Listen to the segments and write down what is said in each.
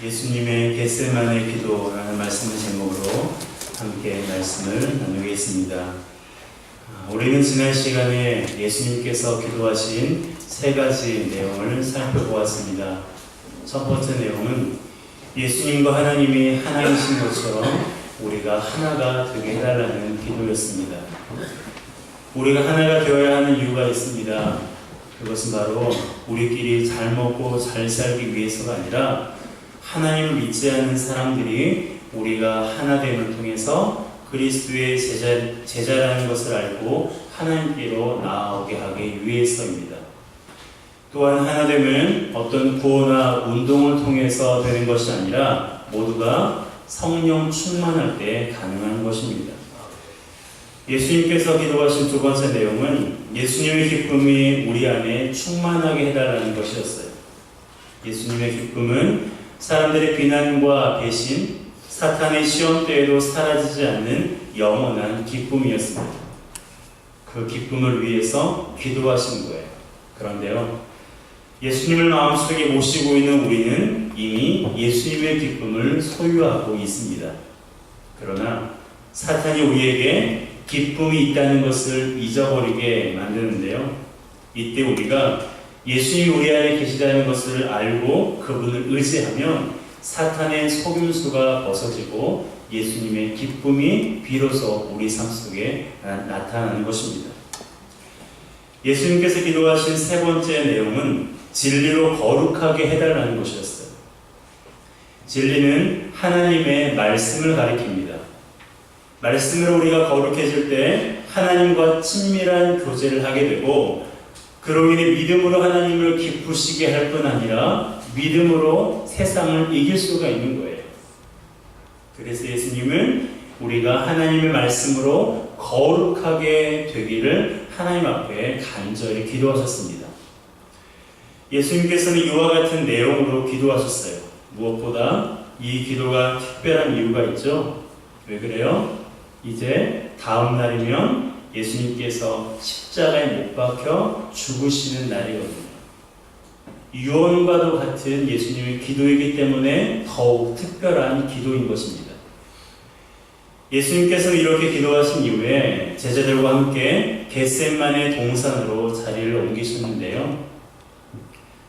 예수님의 겟세마네 기도라는 말씀의 제목으로 함께 말씀을 나누겠습니다. 우리는 지난 시간에 예수님께서 기도하신 세 가지 내용을 살펴보았습니다. 첫 번째 내용은 예수님과 하나님이 하나이신 것처럼 우리가 하나가 되게 해달라는 기도였습니다. 우리가 하나가 되어야 하는 이유가 있습니다. 그것은 바로 우리끼리 잘 먹고 잘 살기 위해서가 아니라 하나님을 믿지 않는 사람들이 우리가 하나됨을 통해서 그리스도의 제자라는 것을 알고 하나님께로 나아오게 하기 위해서입니다. 또한 하나됨은 어떤 구호나 운동을 통해서 되는 것이 아니라 모두가 성령 충만할 때 가능한 것입니다. 예수님께서 기도하신 두 번째 내용은 예수님의 기쁨이 우리 안에 충만하게 해달라는 것이었어요. 예수님의 기쁨은 사람들의 비난과 배신, 사탄의 시험 때에도 사라지지 않는 영원한 기쁨이었습니다. 그 기쁨을 위해서 기도하신 거예요. 그런데요, 예수님을 마음속에 모시고 있는 우리는 이미 예수님의 기쁨을 소유하고 있습니다. 그러나 사탄이 우리에게 기쁨이 있다는 것을 잊어버리게 만드는데요. 이때 우리가 예수님이 우리 안에 계시다는 것을 알고 그분을 의지하면 사탄의 속임수가 벗어지고 예수님의 기쁨이 비로소 우리 삶 속에 나타나는 것입니다. 예수님께서 기도하신 세 번째 내용은 진리로 거룩하게 해달라는 것이었어요. 진리는 하나님의 말씀을 가리킵니다. 말씀으로 우리가 거룩해질 때 하나님과 친밀한 교제를 하게 되고 그로 인해 믿음으로 하나님을 기쁘시게 할 뿐 아니라 믿음으로 세상을 이길 수가 있는 거예요. 그래서 예수님은 우리가 하나님의 말씀으로 거룩하게 되기를 하나님 앞에 간절히 기도하셨습니다. 예수님께서는 이와 같은 내용으로 기도하셨어요. 무엇보다 이 기도가 특별한 이유가 있죠. 왜 그래요? 이제 다음 날이면 예수님께서 십자가에 못 박혀 죽으시는 날이거든요. 유언과도 같은 예수님의 기도이기 때문에 더욱 특별한 기도인 것입니다. 예수님께서는 이렇게 기도하신 이후에 제자들과 함께 겟세마네 동산으로 자리를 옮기셨는데요.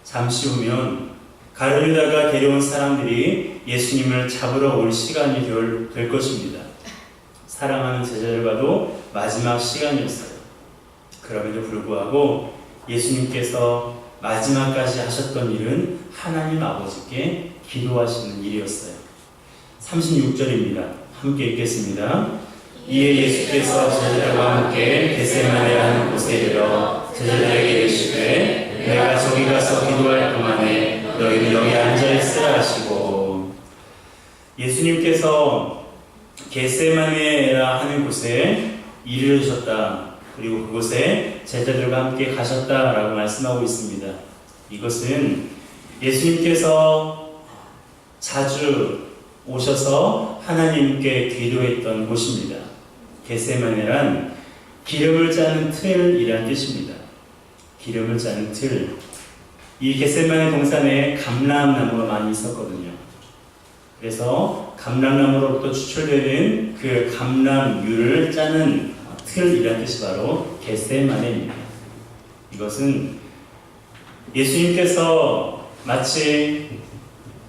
잠시 후면 가룟유다가 데려온 사람들이 예수님을 잡으러 올 시간이 될 것입니다. 사랑하는 제자들과도 마지막 시간이었어요. 그럼에도 불구하고 예수님께서 마지막까지 하셨던 일은 하나님 아버지께 기도하시는 일이었어요. 36절입니다. 함께 읽겠습니다. 이에 예수께서 제자들과 함께 겟세마네라는 곳에 이르러 제자들에게 이르시되 내가 저기 가서 기도할 동안에 너희는 여기 앉아있으라 하시고, 예수님께서 겟세마네라 하는 곳에 이르셨다. 그리고 그곳에 제자들과 함께 가셨다라고 말씀하고 있습니다. 이것은 예수님께서 자주 오셔서 하나님께 기도했던 곳입니다. 겟세마네란 기름을 짜는 틀이란 뜻입니다. 기름을 짜는 틀. 이 겟세마네 동산에 감람나무가 많이 있었거든요. 그래서 감람나무로부터 추출되는 그 감람유를 짜는 틀이란 뜻이 바로 겟세마네입니다. 이것은 예수님께서 마치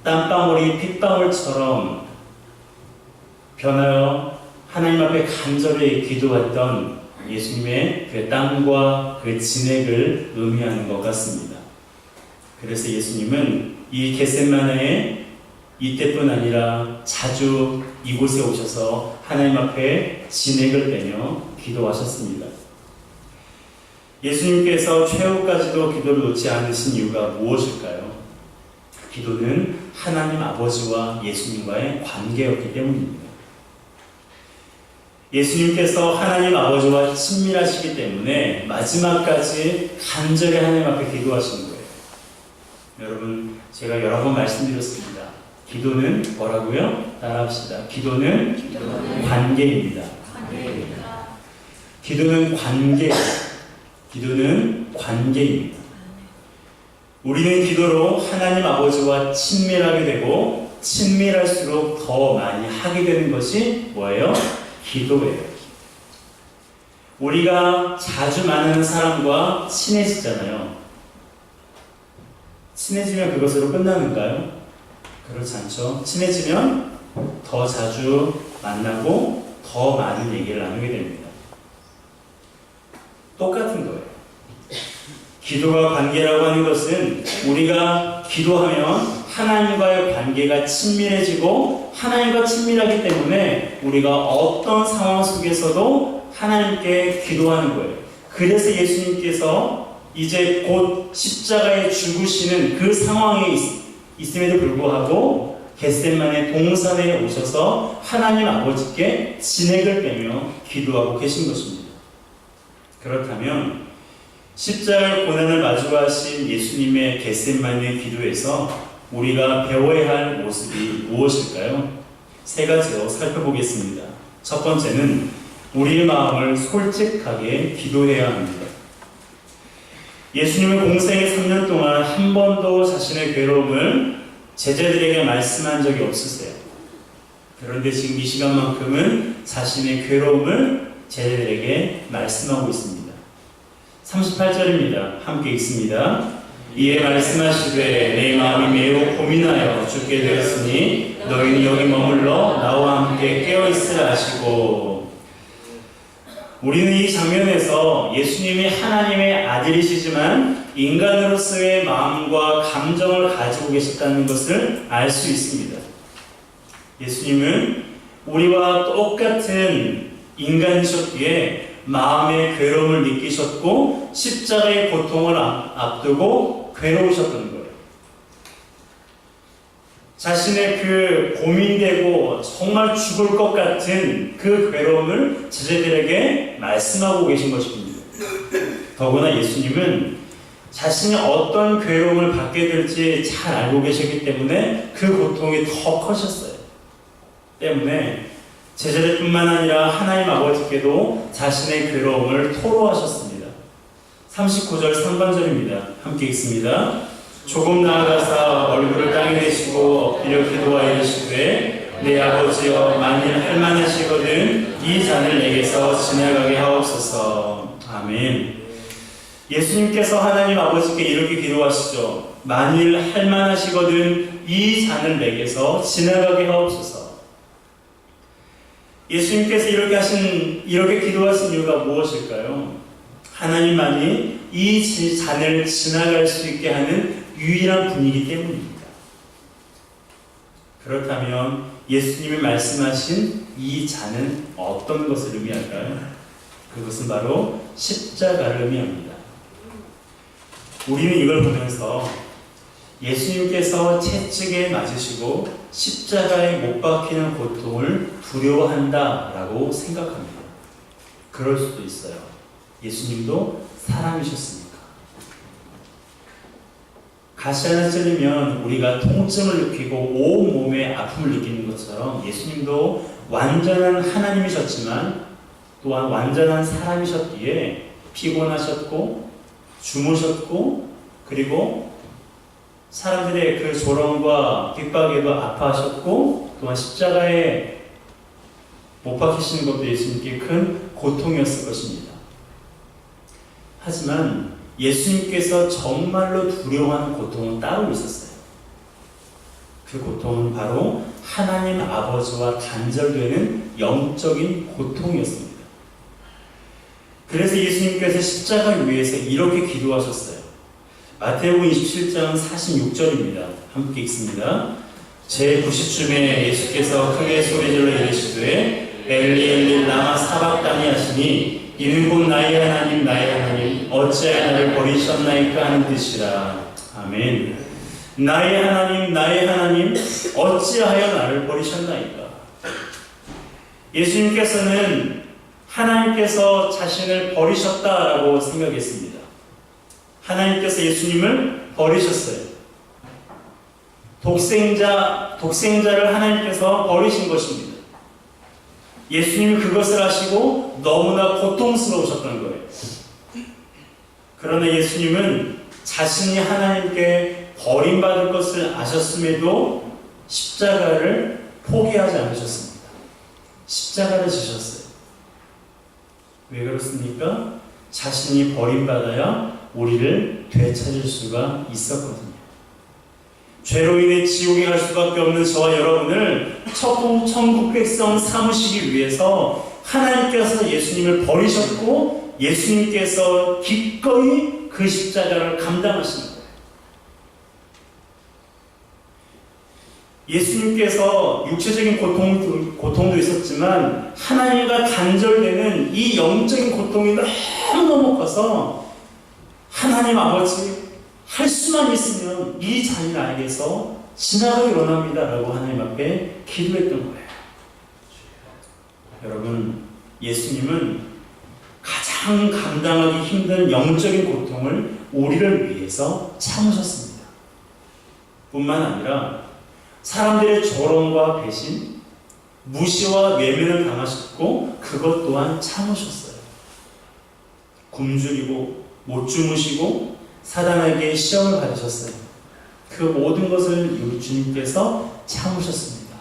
땀방울이 핏방울처럼 변하여 하나님 앞에 간절히 기도했던 예수님의 그 땀과 그 진액을 의미하는 것 같습니다. 그래서 예수님은 이 겟세마네에 이때뿐 아니라 자주 이곳에 오셔서 하나님 앞에 진액을 빼며 기도하셨습니다. 예수님께서 최후까지도 기도를 놓지 않으신 이유가 무엇일까요? 기도는 하나님 아버지와 예수님과의 관계였기 때문입니다. 예수님께서 하나님 아버지와 친밀하시기 때문에 마지막까지 간절히 하나님 앞에 기도하신 거예요. 여러분, 제가 여러 번 말씀드렸습니다. 기도는 뭐라고요? 따라합시다. 기도는 관계입니다. 기도는 관계. 기도는 관계입니다. 우리는 기도로 하나님 아버지와 친밀하게 되고 친밀할수록 더 많이 하게 되는 것이 뭐예요? 기도예요. 우리가 자주 만나는 사람과 친해지잖아요. 친해지면 그것으로 끝나는가요? 그렇지 않죠. 친해지면 더 자주 만나고 더 많은 얘기를 나누게 됩니다. 똑같은 거예요. 기도가 관계라고 하는 것은 우리가 기도하면 하나님과의 관계가 친밀해지고 하나님과 친밀하기 때문에 우리가 어떤 상황 속에서도 하나님께 기도하는 거예요. 그래서 예수님께서 이제 곧 십자가에 죽으시는 그 상황에 있음에도 불구하고 겟세마네 동산에 오셔서 하나님 아버지께 진액을 빼며 기도하고 계신 것입니다. 그렇다면 십자가의 고난을 마주하신 예수님의 겟세마네 기도에서 우리가 배워야 할 모습이 무엇일까요? 세 가지로 살펴보겠습니다. 첫 번째는 우리의 마음을 솔직하게 기도해야 합니다. 예수님은 공생의 3년 동안 한 번도 자신의 괴로움을 제자들에게 말씀한 적이 없으세요. 그런데 지금 이 시간만큼은 자신의 괴로움을 제자들에게 말씀하고 있습니다. 38절입니다. 함께 읽습니다. 이에 말씀하시되 내 마음이 매우 고민하여 죽게 되었으니 너희는 여기 머물러 나와 함께 깨어있으라 하시고. 우리는 이 장면에서 예수님이 하나님의 아들이시지만 인간으로서의 마음과 감정을 가지고 계셨다는 것을 알 수 있습니다. 예수님은 우리와 똑같은 인간이셨기에 마음의 괴로움을 느끼셨고 십자가의 고통을 앞두고 괴로우셨던 거예요. 자신의 그 고민되고 정말 죽을 것 같은 그 괴로움을 제자들에게 말씀하고 계신 것입니다. 더구나 예수님은 자신이 어떤 괴로움을 받게 될지 잘 알고 계셨기 때문에 그 고통이 더 커졌어요. 때문에 제자들뿐만 아니라 하나님 아버지께도 자신의 괴로움을 토로하셨습니다. 39절 3번절입니다. 함께 읽습니다. 조금 나아가사 얼굴을 땅에 대시고 엎드려 기도하여 이르시되 내 아버지여 만일 할만하시거든 이 잔을 내게서 지나가게 하옵소서. 아멘. 예수님께서 하나님 아버지께 이렇게 기도하시죠. 만일 할만하시거든 이 잔을 내게서 지나가게 하옵소서. 예수님께서 이렇게 기도하신 이유가 무엇일까요? 하나님만이 이 잔을 지나갈 수 있게 하는 유일한 분이기 때문입니다. 그렇다면 예수님이 말씀하신 이 잔은 어떤 것을 의미할까요? 그것은 바로 십자가를 의미합니다. 우리는 이걸 보면서 예수님께서 채찍에 맞으시고 십자가에 못 박히는 고통을 두려워한다라고 생각합니다. 그럴 수도 있어요. 예수님도 사람이셨으니까. 가시 하나 찔리면 우리가 통증을 느끼고 온 몸에 아픔을 느끼는 것처럼 예수님도 완전한 하나님이셨지만 또한 완전한 사람이셨기에 피곤하셨고 주무셨고 그리고 사람들의 그 조롱과 핍박에도 아파하셨고 또한 십자가에 못 박히시는 것도 예수님께 큰 고통이었을 것입니다. 하지만 예수님께서 정말로 두려워하는 고통은 따로 있었어요. 그 고통은 바로 하나님 아버지와 단절되는 영적인 고통이었습니다. 그래서 예수님께서 십자가 위에서 이렇게 기도하셨어요. 마태복음 27장 46절입니다. 함께 읽습니다. 제90쯤에 예수께서 크게 소리질러 이르시되 엘리 엘리 라마 사박다니 하시니 이는 곧 나의 하나님 나의 하나님 어찌하여 나를 버리셨나이까 하는 뜻이라. 아멘. 나의 하나님 어찌하여 나를 버리셨나이까. 예수님께서는 하나님께서 자신을 버리셨다라고 생각했습니다. 하나님께서 예수님을 버리셨어요. 독생자를 하나님께서 버리신 것입니다. 예수님이 그것을 하시고 너무나 고통스러우셨던 거예요. 그러나 예수님은 자신이 하나님께 버림받을 것을 아셨음에도 십자가를 포기하지 않으셨습니다. 십자가를 지셨어요. 왜 그렇습니까? 자신이 버림받아야 우리를 되찾을 수가 있었거든요. 죄로 인해 지옥에 갈 수밖에 없는 저와 여러분을 천국 백성 삼으시기 위해서 하나님께서 예수님을 버리셨고 예수님께서 기꺼이 그 십자가를 감당하신 거예요. 예수님께서 육체적인 고통도 있었지만 하나님과 단절되는 이 영적인 고통이 너무 커서 하나님 아버지 할 수만 있으면 이 잔이 나에게서 지나가기 원합니다 라고 하나님 앞에 기도했던 거예요. 여러분, 예수님은 가장 감당하기 힘든 영적인 고통을 우리를 위해서 참으셨습니다. 뿐만 아니라 사람들의 조롱과 배신, 무시와 외면을 당하셨고 그것 또한 참으셨어요. 굶주리고 못 주무시고 사단에게 시험을 받으셨어요. 그 모든 것을 주님께서 참으셨습니다.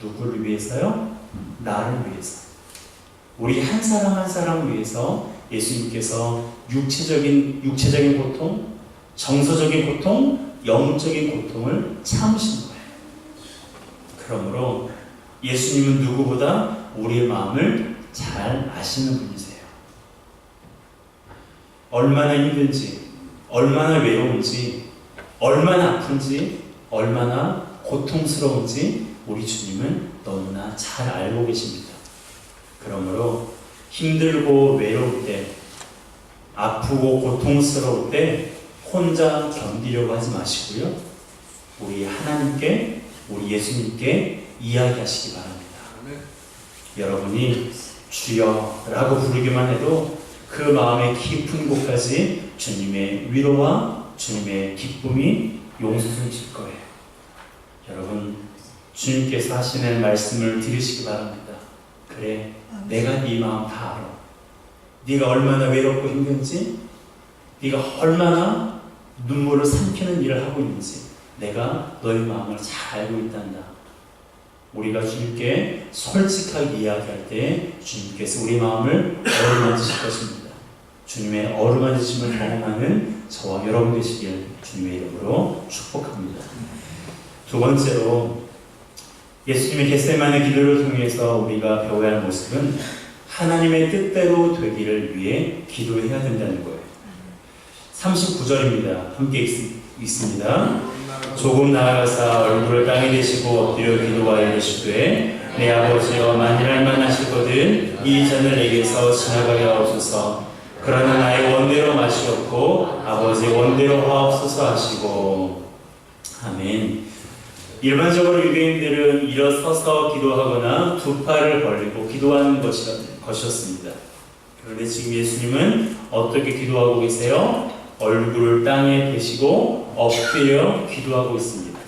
누구를 위해서요? 나를 위해서. 우리 한 사람 한 사람을 위해서 예수님께서 육체적인 고통, 정서적인 고통, 영적인 고통을 참으신 거예요. 그러므로 예수님은 누구보다 우리의 마음을 잘 아시는 분이세요. 얼마나 힘든지, 얼마나 외로운지, 얼마나 아픈지, 얼마나 고통스러운지 우리 주님은 너무나 잘 알고 계십니다. 그러므로 힘들고 외로울 때, 아프고 고통스러울 때 혼자 견디려고 하지 마시고요. 우리 하나님께, 우리 예수님께 이야기하시기 바랍니다. 여러분이 주여라고 부르기만 해도 그 마음의 깊은 곳까지 주님의 위로와 주님의 기쁨이 용솟으실 거예요. 여러분, 주님께서 하시는 말씀을 들으시기 바랍니다. 그래, 내가 네 마음 다 알아. 네가 얼마나 외롭고 힘든지, 네가 얼마나 눈물을 삼키는 일을 하고 있는지 내가 너의 마음을 잘 알고 있단다. 우리가 주님께 솔직하게 이야기할 때 주님께서 우리 마음을 어루만지실 것입니다. 주님의 어루만지심을 경험하는 저와 여러분 되시길 주님의 이름으로 축복합니다. 두 번째로 예수님의 겟세마네 기도를 통해서 우리가 배워야 할 모습은 하나님의 뜻대로 되기를 위해 기도해야 된다는 거예요. 39절입니다. 함께 읽습니다. 조금 나아가사 얼굴을 땅에 대시고 엎드려 기도하여 이르시되 내 아버지여 만일할 만하시거든 이 잔을 내게서 지나가게 하옵소서. 그러나 나의 원대로 마시옵고 아버지 원대로 하옵소서 하시고. 아멘. 일반적으로 유대인들은 일어서서 기도하거나 두 팔을 벌리고 기도하는 것이었습니다. 그런데 지금 예수님은 어떻게 기도하고 계세요? 얼굴을 땅에 대시고 엎드려 기도하고 있습니다.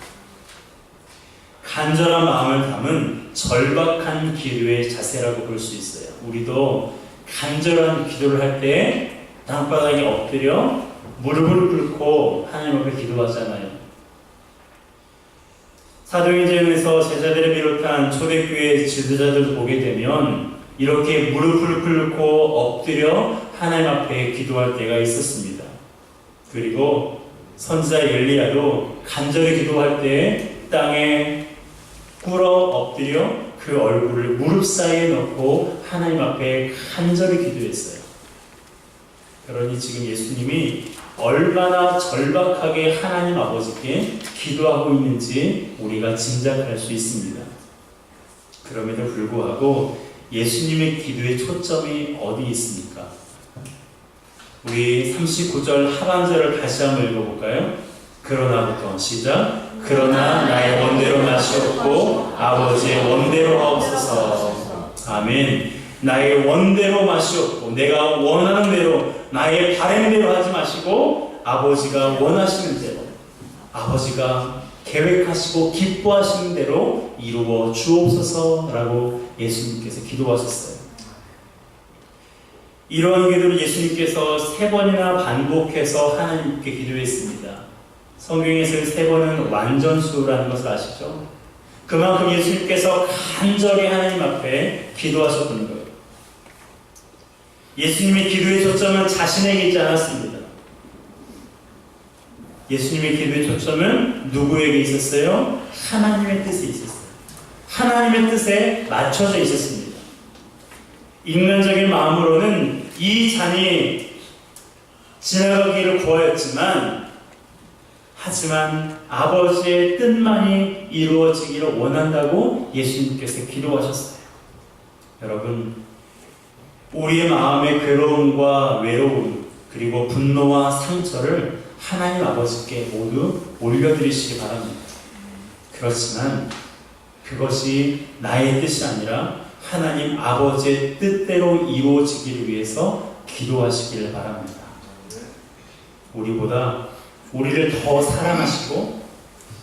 간절한 마음을 담은 절박한 기도의 자세라고 볼 수 있어요. 우리도 간절한 기도를 할 때 땅바닥에 엎드려 무릎을 꿇고 하나님 앞에 기도하잖아요. 사도행전에서 제자들을 비롯한 초대교회 지도자들을 보게 되면 이렇게 무릎을 꿇고 엎드려 하나님 앞에 기도할 때가 있었습니다. 그리고 선지자 엘리야도 간절히 기도할 때 땅에 꿇어 엎드려 그 얼굴을 무릎 사이에 넣고 하나님 앞에 간절히 기도했어요. 그러니 지금 예수님이 얼마나 절박하게 하나님 아버지께 기도하고 있는지 우리가 짐작할 수 있습니다. 그럼에도 불구하고 예수님의 기도의 초점이 어디 있습니까? 우리 39절 하반절을 다시 한번 읽어볼까요? 그러나부터 시작. 그러나 나의 원대로 마시옵고 아버지의 원대로 하옵소서. 아멘. 나의 원대로 마시옵고 내가 원하는 대로 나의 바람대로 하지 마시고 아버지가 원하시는 대로 아버지가 계획하시고 기뻐하시는 대로 이루어 주옵소서라고 예수님께서 기도하셨어요. 이러한 기도를 예수님께서 3번이나 반복해서 하나님께 기도했습니다. 성경에서 3번은 완전수라는 것을 아시죠? 그만큼 예수님께서 간절히 하나님 앞에 기도하셨던 거예요. 예수님의 기도의 초점은 자신에게 있지 않았습니다. 예수님의 기도의 초점은 누구에게 있었어요? 하나님의 뜻에 있었어요. 하나님의 뜻에 맞춰져 있었습니다. 인간적인 마음으로는 이 잔이 지나가기를 구하였지만, 하지만 아버지의 뜻만이 이루어지기를 원한다고 예수님께서 기도하셨어요. 여러분, 우리의 마음의 괴로움과 외로움, 그리고 분노와 상처를 하나님 아버지께 모두 올려드리시기 바랍니다. 그렇지만 그것이 나의 뜻이 아니라 하나님 아버지의 뜻대로 이루어지기를 위해서 기도하시기를 바랍니다. 우리를 더 사랑하시고,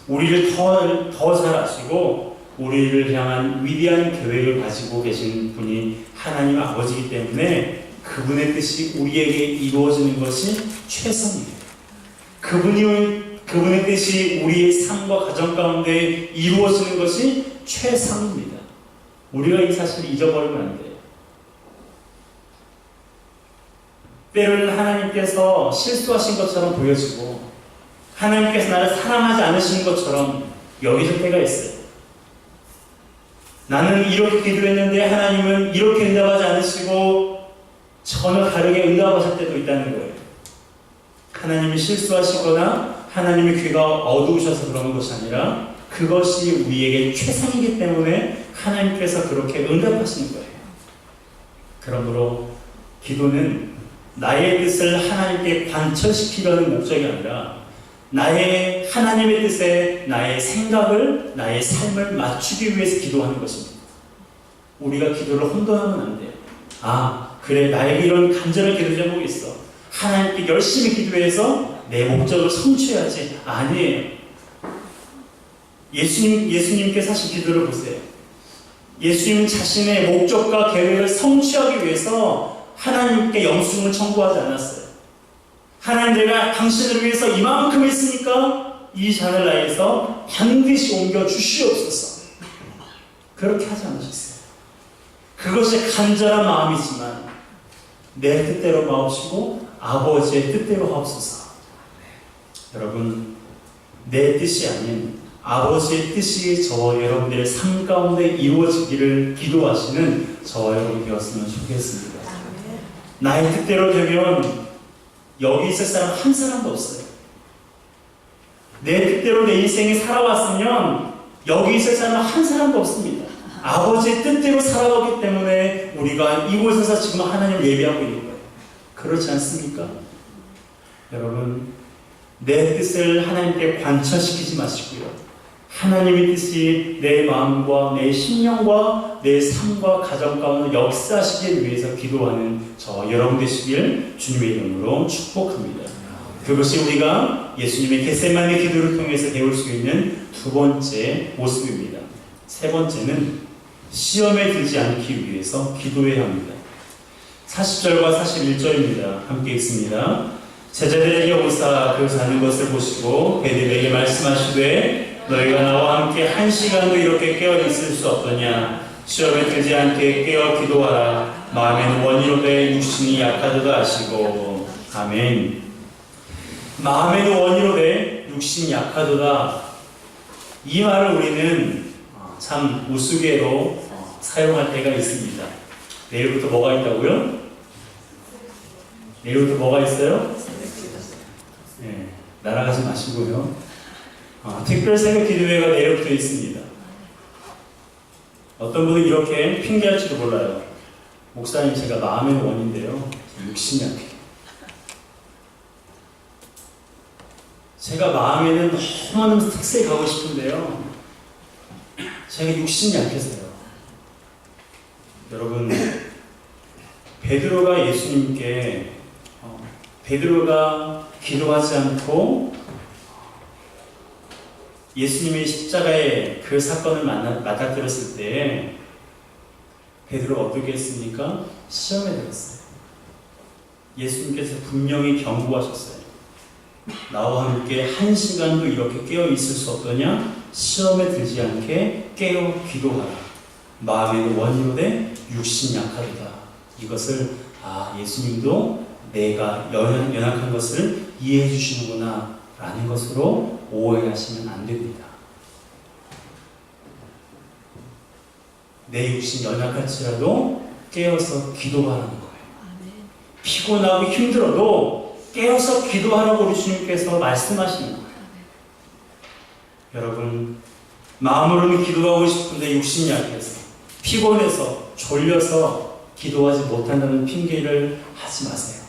우리를 더 잘 아시고, 우리를 향한 위대한 계획을 가지고 계신 분이 하나님 아버지이기 때문에 그분의 뜻이 우리에게 이루어지는 것이 최선이에요. 그분의 뜻이 우리의 삶과 가정 가운데 이루어지는 것이 최상입니다. 우리가 이 사실을 잊어버리면 안 돼요. 때로는 하나님께서 실수하신 것처럼 보여지고, 하나님께서 나를 사랑하지 않으시는 것처럼 여기질 때가 있어요. 나는 이렇게 기도했는데 하나님은 이렇게 응답하지 않으시고 전혀 다르게 응답하실 때도 있다는 거예요. 하나님이 실수하시거나 하나님의 귀가 어두우셔서 그런 것이 아니라 그것이 우리에게 최상이기 때문에 하나님께서 그렇게 응답하시는 거예요. 그러므로 기도는 나의 뜻을 하나님께 관철시키려는 목적이 아니라 나의 하나님의 뜻에 나의 생각을, 나의 삶을 맞추기 위해서 기도하는 것입니다. 우리가 기도를 혼돈하면 안 돼요. 그래, 나에게 이런 간절한 기도 제목이 있어. 하나님께 열심히 기도해서 내 목적을 성취해야지. 아니에요. 예수님께서 하신 기도를 보세요. 예수님은 자신의 목적과 계획을 성취하기 위해서 하나님께 영숭을 청구하지 않았어요. 하나님, 내가 당신을 위해서 이만큼 했으니까 이 잔을 나에게서 반드시 옮겨 주시옵소서. 그렇게 하지 않으셨어요. 그것이 간절한 마음이지만 내 뜻대로 마옵시고 아버지의 뜻대로 하옵소서. 여러분, 내 뜻이 아닌 아버지의 뜻이 저와 여러분들의 삶 가운데 이루어지기를 기도하시는 저와 여러분 되었으면 좋겠습니다. 나의 뜻대로 되면 여기 있을 사람 한 사람도 없어요. 내 뜻대로 내 인생이 살아왔으면 여기 있을 사람 한 사람도 없습니다. 아버지의 뜻대로 살아가기 때문에 우리가 이곳에서 지금 하나님을 예배하고 있는 거예요. 그렇지 않습니까? 여러분, 내 뜻을 하나님께 관철시키지 마시고요. 하나님의 뜻이 내 마음과 내 심령과 내 삶과 가정 가운데 역사하시기 위해서 기도하는 저 여러분 되시길 주님의 이름으로 축복합니다. 그것이 우리가 예수님의 겟세마네 기도를 통해서 배울 수 있는 두 번째 모습입니다. 세 번째는 시험에 들지 않기 위해서 기도해야 합니다. 40절과 41절입니다. 함께 읽습니다. 제자들에게 오사 그 사는 것을 보시고 베드로에게 말씀하시되 너희가 나와 함께 1시간도 이렇게 깨어 있을 수 없더냐. 시험에 들지 않게 깨어 기도하라. 마음에는 원이로되 육신이 약하도다 하시고. 아멘. 마음에는 원이로되 육신이 약하도다. 이 말을 우리는 참 우스개로 사용할 때가 있습니다. 내일부터 뭐가 있다고요? 내일부터 뭐가 있어요? 네, 날아가지 마시고요. 특별 새벽 기도회가 내일부터 있습니다. 어떤 분은 이렇게 핑계할지도 몰라요. 목사님, 제가 마음의 원인데요, 육신이 약해요. 제가 마음에는 너무너무 특세에 가고 싶은데요, 제가 육신이 약해서요. 여러분, 베드로가 예수님께 베드로가 기도하지 않고 예수님의 십자가의 그 사건을 맞닥뜨렸을 때 베드로가 어떻게 했습니까? 시험에 들었어요. 예수님께서 분명히 경고하셨어요. 나와 함께 1시간도 이렇게 깨어 있을 수 없더냐? 시험에 들지 않게 깨어 기도하라. 마음의 원이로되 육신 약하도다. 이것을 예수님도 내가 연약한 것을 이해해 주시는구나 라는 것으로 오해하시면 안 됩니다. 내 육신 연약할지라도 깨어서 기도하라는 거예요. 피곤하고 힘들어도 깨어서 기도하라고 우리 주님께서 말씀하시는 거예요. 여러분, 마음으로는 기도하고 싶은데 육신이 약해서, 피곤해서, 졸려서 기도하지 못한다는 핑계를 하지 마세요.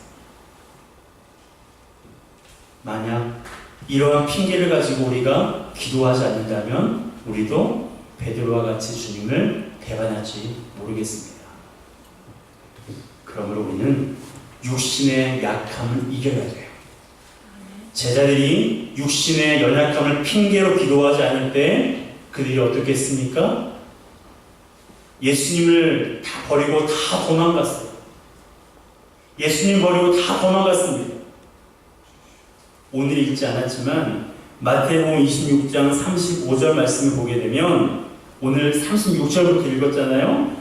만약 이러한 핑계를 가지고 우리가 기도하지 않는다면 우리도 베드로와 같이 주님을 배반할지 모르겠습니다. 그러므로 우리는 육신의 약함을 이겨야 돼요. 제자들이 육신의 연약함을 핑계로 기도하지 않을 때 그들이 어떻게 했습니까? 예수님을 다 버리고 다 도망갔어요. 예수님 버리고 다 도망갔습니다. 오늘 읽지 않았지만 마태복음 26장 35절 말씀을 보게 되면 오늘 36절부터 읽었잖아요.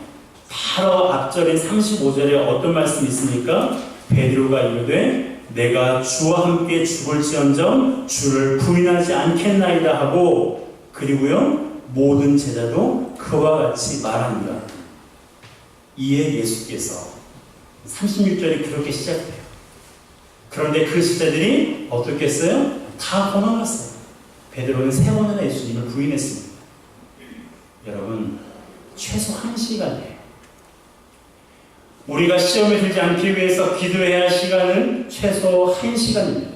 바로 앞절인 35절에 어떤 말씀이 있습니까? 베드로가 이르되 내가 주와 함께 죽을지언정 주를 부인하지 않겠나이다 하고, 그리고요 모든 제자도 그와 같이 말합니다. 이에 예수께서 36절이 그렇게 시작돼요. 그런데 그 제자들이 어떻게 했어요? 다 도망갔어요. 베드로는 3번이나 예수님을 부인했습니다. 여러분, 최소 1시간이에요. 우리가 시험에 들지 않기 위해서 기도해야 할 시간은 최소 1시간입니다.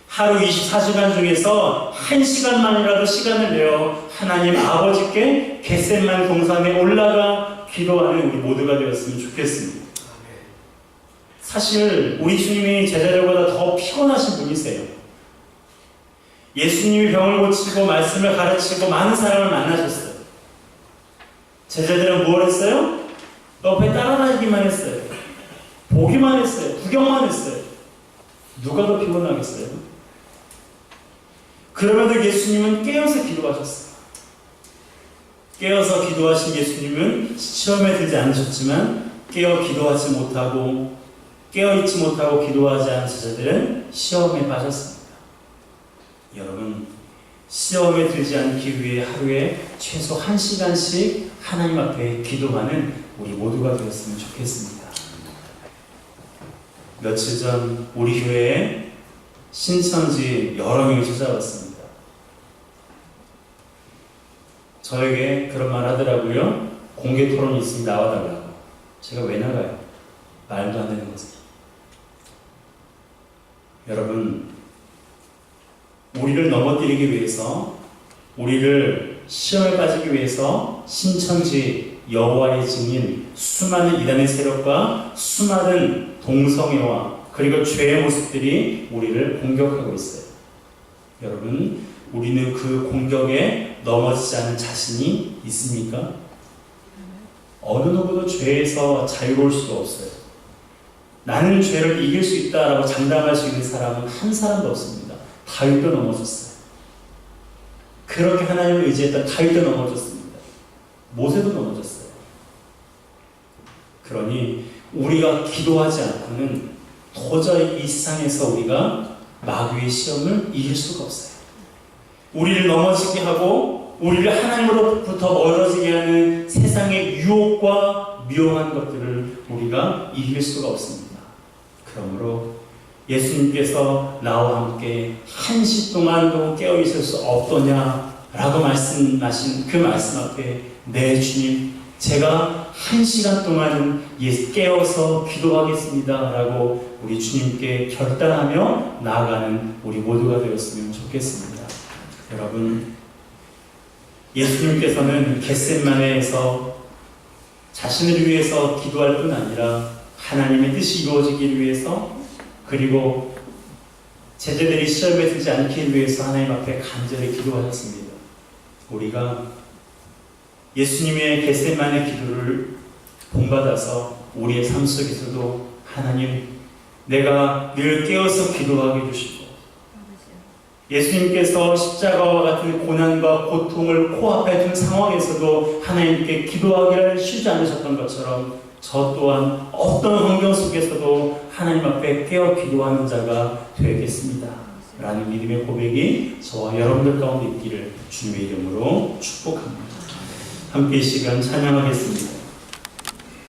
하루 24시간 중에서 1시간만이라도 시간을 내어 하나님 아버지께 겟세마네 동산에 올라가 기도하는 우리 모두가 되었으면 좋겠습니다. 사실 우리 주님이 제자들보다 더 피곤하신 분이세요. 예수님이 병을 고치고 말씀을 가르치고 많은 사람을 만나셨어요. 제자들은 뭘 했어요? 옆에 따라다니기만 했어요. 보기만 했어요. 구경만 했어요. 누가 더 피곤하겠어요? 그럼에도 예수님은 깨어서 기도하셨어요. 깨어서 기도하신 예수님은 시험에 들지 않으셨지만 깨어있지 못하고 기도하지 않은 제자들은 시험에 빠졌습니다. 여러분, 시험에 들지 않기 위해 하루에 최소 1시간씩 하나님 앞에 기도하는 우리 모두가 되었으면 좋겠습니다. 며칠 전 우리 교회에 신천지 여러 명이 찾아왔습니다. 저에게 그런 말 하더라고요. 공개 토론이 있으면 나와달라고. 제가 왜 나가요? 말도 안 되는 것을. 여러분, 우리를 넘어뜨리기 위해서, 우리를 시험에 빠지기 위해서 신천지 여호와의 증인 수많은 이단의 세력과 수많은 동성애와 그리고 죄의 모습들이 우리를 공격하고 있어요. 여러분, 우리는 그 공격에 넘어지지 않은 자신이 있습니까? 어느 누구도 죄에서 자유로울 수가 없어요. 나는 죄를 이길 수 있다라고 장담할 수 있는 사람은 한 사람도 없습니다. 다윗도 넘어졌어요. 그렇게 하나님을 의지했던 다윗도 넘어졌습니다. 모세도 넘어졌어요. 그러니 우리가 기도하지 않고는 도저히 이 세상에서 우리가 마귀의 시험을 이길 수가 없어요. 우리를 넘어지게 하고 우리를 하나님으로부터 멀어지게 하는 세상의 유혹과 미워한 것들을 우리가 이길 수가 없습니다. 그러므로 예수님께서 나와 함께 1시 동안도 깨어있을 수 없더냐라고 말씀하신 그 말씀 앞에, 네 주님, 제가 1시간 동안은 깨어서 기도하겠습니다 라고 우리 주님께 결단하며 나아가는 우리 모두가 되었으면 좋겠습니다. 여러분, 예수님께서는 겟세마네에서 자신을 위해서 기도할 뿐 아니라 하나님의 뜻이 이루어지기를 위해서, 그리고 제자들이 시험에 들지 않기 위해서 하나님 앞에 간절히 기도하셨습니다. 우리가 예수님의 겟세마네 기도를 본받아서 우리의 삶 속에서도 하나님, 내가 늘 깨어서 기도하게 해주시고 예수님께서 십자가와 같은 고난과 고통을 코앞에 둔 상황에서도 하나님께 기도하기를 쉬지 않으셨던 것처럼 저 또한 어떤 환경 속에서도 하나님 앞에 깨어 기도하는 자가 되겠습니다. 라는 믿음의 고백이 저와 여러분들 가운데 있기를 주님의 이름으로 축복합니다. 함께 이 시간 찬양하겠습니다.